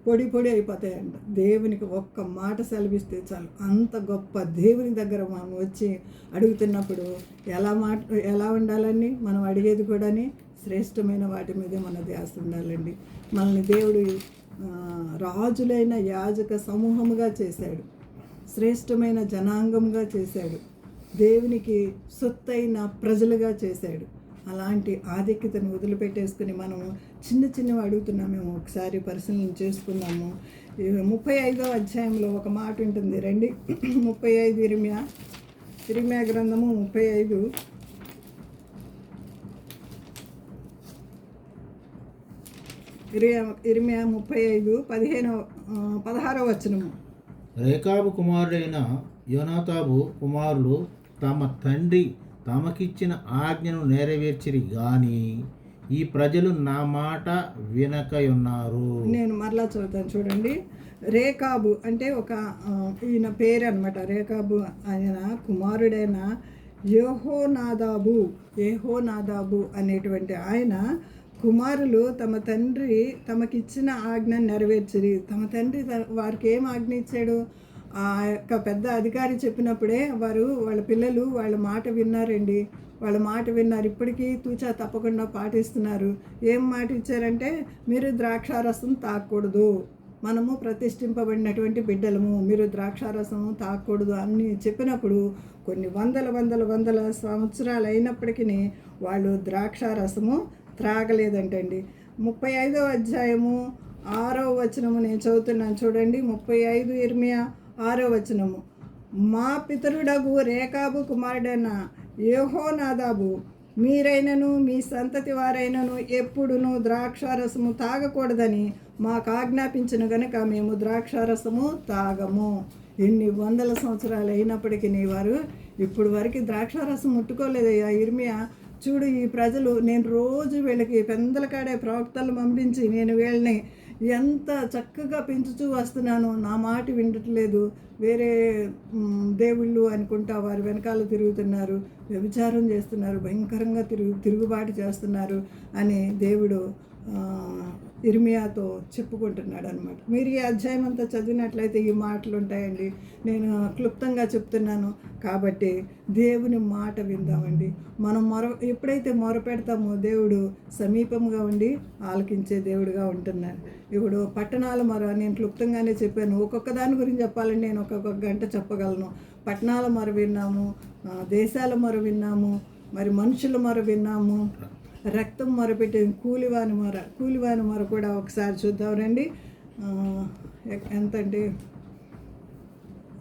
పొడి అయిపోతాయంట. దేవునికి ఒక్క మాట సెలవిస్తే చాలు. అంత గొప్ప దేవుని దగ్గర మనం వచ్చి అడుగుతున్నప్పుడు ఎలా ఉండాలని మనం అడిగేది కూడా శ్రేష్టమైన వాటి మీదే మన ధ్యాస ఉండాలండి. మనల్ని దేవుడు రాజులైన యాజక సమూహముగా చేశాడు, శ్రేష్టమైన జనాంగముగా చేశాడు, దేవునికి సొత్తైన ప్రజలుగా చేశాడు. అలాంటి ఆధిక్యతను వదిలిపెట్టేసుకుని మనము చిన్నవి అడుగుతున్నామేమో ఒకసారి పరిశీలన చేసుకుందాము. 35వ అధ్యాయంలో ఒక మాట ఉంటుంది రండి. 35 ఇర్మియా గ్రంథము 35 ఇర్మియా 35 16వ వచనము. రేకాబు కుమారుడైన యోనాతాబు కుమారులు తమ తండ్రి తమకిచ్చిన ఆజ్ఞను నెరవేర్చిరి గాని ఈ ప్రజలు నా మాట వినకయున్నారు. నేను మరలా చదువుతాను చూడండి. రేకాబు అంటే ఒక ఈయన పేరు అనమాట. రేకాబు ఆయన కుమారుడైన యెహోనాదాబు అనేటువంటి ఆయన కుమారులు తమ తండ్రి తమకిచ్చిన ఆజ్ఞను నెరవేర్చిరి. తమ తండ్రి వారికి ఏం ఆజ్ఞ ఇచ్చాడు? ఆ యొక్క పెద్ద అధికారి చెప్పినప్పుడే వాళ్ళ పిల్లలు వాళ్ళ మాట విన్నారండి. వాళ్ళ మాట విన్నారు, ఇప్పటికీ తూచా తప్పకుండా పాటిస్తున్నారు. ఏం మాట ఇచ్చారంటే, మీరు ద్రాక్షారసం తాగకూడదు, మనము ప్రతిష్ఠింపబడినటువంటి బిడ్డలము, మీరు ద్రాక్షారసము తాగకూడదు అని చెప్పినప్పుడు కొన్ని వందల సంవత్సరాలు అయినప్పటికీ వాళ్ళు ద్రాక్షారసము త్రాగలేదంటండి. 35వ అధ్యాయము 6వ వచనము నేను చదువుతున్నాను చూడండి. 35 ఇర్మియా 6వ వచనము. మా పితరుడగు రేకాబు కుమారుడైన యెహోనాదాబు మీరైనను మీ సంతతి వారైనను ఎప్పుడునూ ద్రాక్షారసము తాగకూడదని మాకు ఆజ్ఞాపించిన గనుక మేము ద్రాక్షారసము తాగము. ఎన్ని వందల సంవత్సరాలు అయినప్పటికీ వారు ఇప్పుడు వరకు ద్రాక్షారసం ముట్టుకోలేదయ్యా ఇర్మియా. చూడు, ఈ ప్రజలు, నేను రోజు వీళ్ళకి పెందల కాడే ప్రవక్తలు పంపించి నేను వీళ్ళని ఎంత చక్కగా పెంచుతూ వస్తున్నాను, నా మాట వినట్లేదు, వేరే దేవుళ్ళు అనుకుంటా వారు వెనకాల తిరుగుతున్నారు, వ్యభిచారం చేస్తున్నారు, భయంకరంగా తిరుగుబాటు చేస్తున్నారు అని దేవుడు ఇర్మియాతో చెప్పుకుంటున్నాడు అనమాట. మీరు ఈ అధ్యాయం అంతా చదివినట్లయితే ఈ మాటలు ఉంటాయండి. నేను క్లుప్తంగా చెప్తున్నాను కాబట్టి దేవుని మాట విందామండి. మనం ఎప్పుడైతే మొరపెడతామో దేవుడు సమీపంగా ఉండి ఆలకించే దేవుడుగా ఉంటున్నాడు. ఇప్పుడు పట్టణాల నేను క్లుప్తంగానే చెప్పాను. ఒక్కొక్క దాని గురించి చెప్పాలంటే నేను ఒక్కొక్క గంట చెప్పగలను. పట్టణాల మొర విన్నాము, దేశాల మొర విన్నాము, మరి మనుషుల మొర విన్నాము, రక్తం మొరపెట్టింది కూలివాని మొర కూడా ఒకసారి చూద్దాం రండి. ఎంతంటే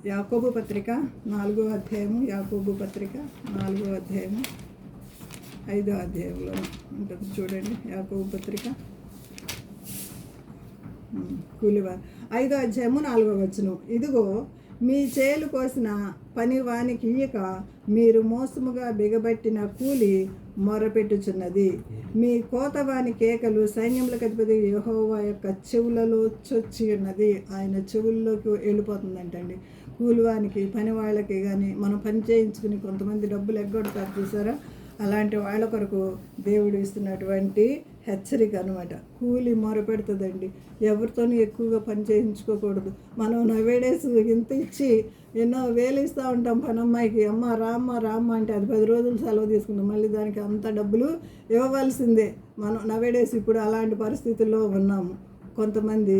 యాకోబు పత్రిక 4వ అధ్యాయము, యాకోబు పత్రిక 4వ అధ్యాయము 5వ అధ్యాయంలో ఉంటుంది చూడండి. యాకోబు పత్రిక కూలివాని 5వ అధ్యాయము 4వ వచనం. ఇదిగో మీ చేలు కోసిన పని వానికి ఇయ్యక మీరు మోసముగా బిగబట్టిన కూలి మొరపెట్టుచున్నది. మీ కోతవాని కేకలు సైన్యములకు అధిపతి యెహోవా యొక్క చెవులలో చొచ్చి ఉన్నది. ఆయన చెవుల్లోకి వెళ్ళిపోతుందంటండి. కూలివానికి, పని వాళ్ళకి కానీ మనం పని చేయించుకుని కొంతమంది డబ్బులు ఎగ్గొడతారు చూసారా, అలాంటి వాళ్ళ కొరకు దేవుడు ఇస్తున్నటువంటి హెచ్చరిక అనమాట. కూలి మొరపెడుతుందండి. ఎవరితోనూ ఎక్కువగా పని చేయించుకోకూడదు. మనం నవేడేస్ ఇంత ఇచ్చి ఎన్నో వేలు ఇస్తూ ఉంటాం పనమ్మాయికి. అమ్మ రామ్మ అంటే అది 10 రోజులు సెలవు తీసుకుంటాం, మళ్ళీ దానికి అంత డబ్బులు ఇవ్వవలసిందే. మనం నవేడేస్ ఇప్పుడు అలాంటి పరిస్థితుల్లో ఉన్నాము. కొంతమంది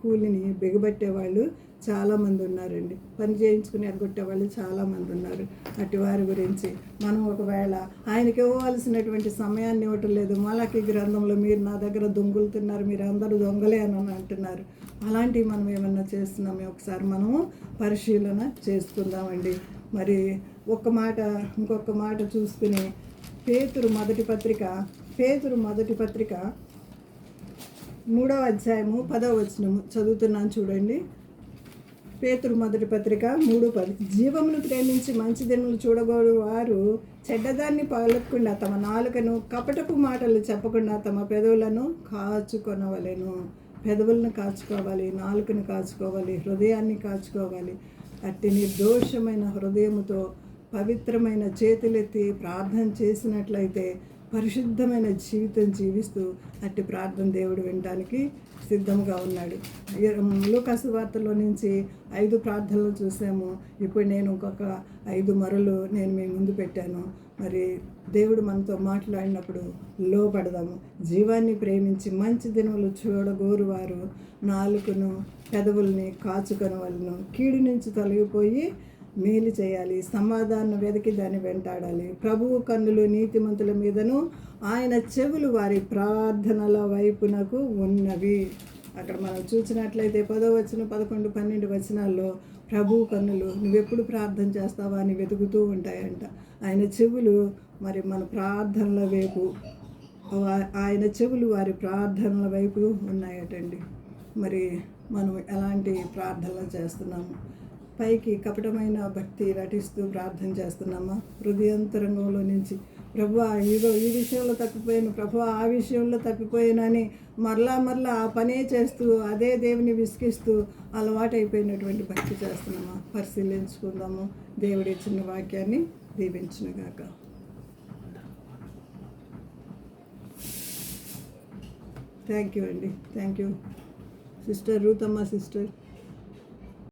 కూలిని బిగబట్టేవాళ్ళు చాలామంది ఉన్నారండి. పని చేయించుకుని ఎగ్గొట్టేవాళ్ళు చాలామంది ఉన్నారు. అటు వారి గురించి మనం ఒకవేళ ఆయనకి ఇవ్వవలసినటువంటి సమయాన్ని ఇవ్వటం లేదు. మలాకి గ్రంథంలో మీరు నా దగ్గర దొంగలుతున్నారు, మీరు అందరూ దొంగలే అని అంటున్నారు. అలాంటివి మనం ఏమన్నా చేస్తున్నామే ఒకసారి మనము పరిశీలన చేసుకుందామండి. మరి ఇంకొక మాట చూసుకుని పేతురు మొదటి పత్రిక 3వ అధ్యాయము 10వ వచనము చదువుతున్నాను చూడండి. పేతురు మొదటి పత్రిక 3:10. జీవమును ప్రేమించి మంచి దినములు చూడగోరు వారు చెడ్డదాన్ని పగలకుండా తమ నాలుకను కపటపు మాటలు చెప్పకుండా తమ పెదవులను కాచుకొనవలెను. పెదవులను కాచుకోవాలి, నాలుకను కాచుకోవాలి, హృదయాన్ని కాచుకోవాలి. అట్టి నిర్దోషమైన హృదయముతో పవిత్రమైన చేతులెత్తి ప్రార్థన చేసినట్లయితే పరిశుద్ధమైన జీవితం జీవిస్తూ అట్టి ప్రార్థన దేవుడు వినడానికి సిద్ధంగా ఉన్నాడు. లూకాసు వార్తలో నుంచి 5 ప్రార్థనలు చూసాము. ఇప్పుడు నేను ఇంకొక 5 మరలు నేను మీ ముందు పెట్టాను. మరి దేవుడు మనతో మాట్లాడినప్పుడు లోపడదాము. జీవాన్ని ప్రేమించి మంచి దినములు చూడగోరువారు నాలుకను పెదవుల్ని కాచుకొనవలను. కీడు నుంచి తొలగిపోయి మేలు చేయాలి. సమాధానం వెతికి దాన్ని వెంటాడాలి. ప్రభువు కన్నులు నీతిమంతుల మీదను, ఆయన చెవులు వారి ప్రార్థనల వైపునకు ఉన్నవి. అక్కడ మనం చూసినట్లయితే 10వ వచనం, 11, 12 వచనాల్లో ప్రభువు కన్నులు నువ్వెప్పుడు ప్రార్థన చేస్తావా అని వెతుకుతూ ఉంటాయంట. ఆయన చెవులు మరి మన ప్రార్థనల వైపు, ఆయన చెవులు వారి ప్రార్థనల వైపు ఉన్నాయటండి. మరి మనం ఎలాంటి ప్రార్థనలు చేస్తున్నాము? పైకి కపటమైన భక్తి నటిస్తూ ప్రార్థన చేస్తున్నామా? హృదయాంతరంగంలో నుంచి ప్రభువా ఇదిగో ఈ విషయంలో తప్పిపోయాను, ప్రభువా ఆ విషయంలో తప్పిపోయానని మరలా ఆ పనే చేస్తూ అదే దేవుని విసిగిస్తూ అలవాటైపోయినటువంటి భక్తి చేస్తున్నామా? పరిశీలించుకుందాము. దేవుడి ఇచ్చిన వాక్యాన్ని దీవించునుగాక. థ్యాంక్ యూ అండి. Thank you sister Ruthamma sister.